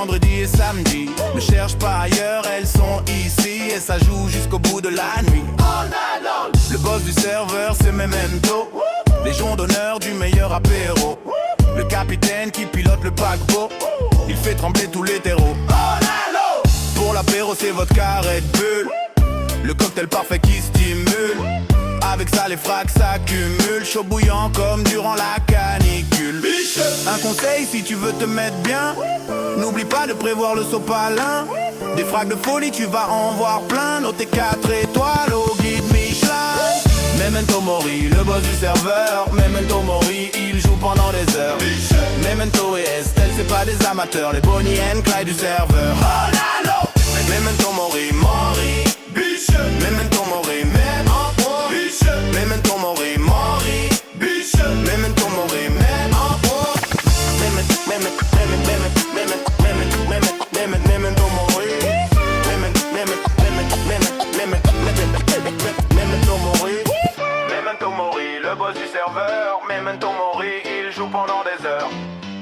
vendredi et samedi. Ne cherche pas ailleurs, elles sont ici. Et ça joue jusqu'au bout de la nuit. Le boss du serveur c'est Memento, légion d'honneur du meilleur apéro. Le capitaine qui pilote le paquebot, il fait trembler tous les terreaux. Pour l'apéro c'est vodka Red Bull, le cocktail parfait qui stimule. Avec ça les frags s'accumulent, chaud bouillant comme durant la canicule. Un conseil si tu veux te mettre bien, n'oublie pas de prévoir le sopalin. Des frags de folie tu vas en voir plein, noté 4 étoiles au guide Michelin. Memento Mori, le boss du serveur. Memento Mori, il joue pendant des heures. Memento et Estelle c'est pas des amateurs, les Bonnie and Clyde du serveur. Memento Mori, Mori, Memento Mori, Memento Mori, Mori, Memento Mori, Memento Mori, Memento Mori, Memento Mori, le boss du serveur. Memento Mori, il joue pendant des heures.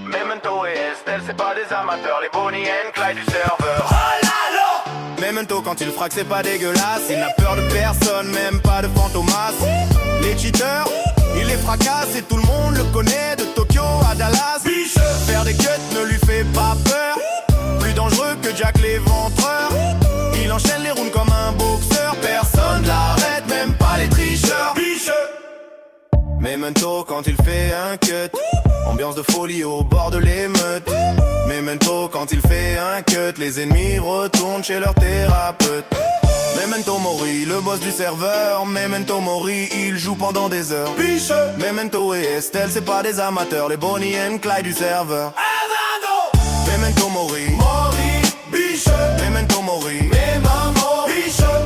Memento et Estelle c'est pas des amateurs, les Bonnie and Clyde du serveur. Memento quand il frappe c'est pas dégueulasse, il n'a peur de personne, même pas de fantomas. Les cheaters, il les fracasse et tout le monde le connaît, de Tokyo à Dallas. Faire des cuts ne lui fait pas peur, plus dangereux que Jack l'éventreur. Il enchaîne les rounds comme un boxeur, personne l'arrête, même pas les tricheurs. Memento quand il fait un cut, ambiance de folie au bord de l'émeute. Memento quand il fait un cut, les ennemis retournent chez leur thérapeute. Memento Mori, le boss du serveur. Memento Mori, il joue pendant des heures. Memento et Estelle c'est pas des amateurs, les Bonnie and Clyde du serveur. Memento Mori, Memento Mori,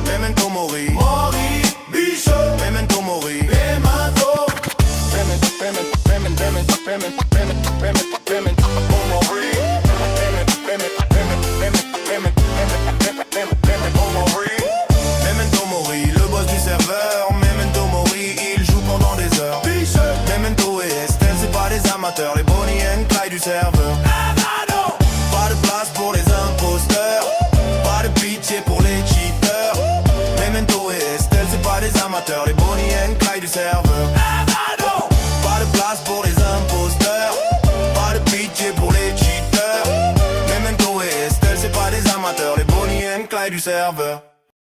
Memento Mori, Memento Mori, Memento Mori, le boss du serveur. Memento Mori, il joue pendant des heures. Memento et Estelle c'est pas des amateurs, les Bonnie and Clyde du serveur. Pas de place pour les imposteurs, pas de pitié pour les cheaters. Memento et Estelle c'est pas des amateurs, les Bonnie and Clyde du serveur. Pas de place pour les imposteurs, pas de pitié pour les cheaters. Memento et Estelle c'est pas des amateurs, les Bonnie and Clyde du serveur.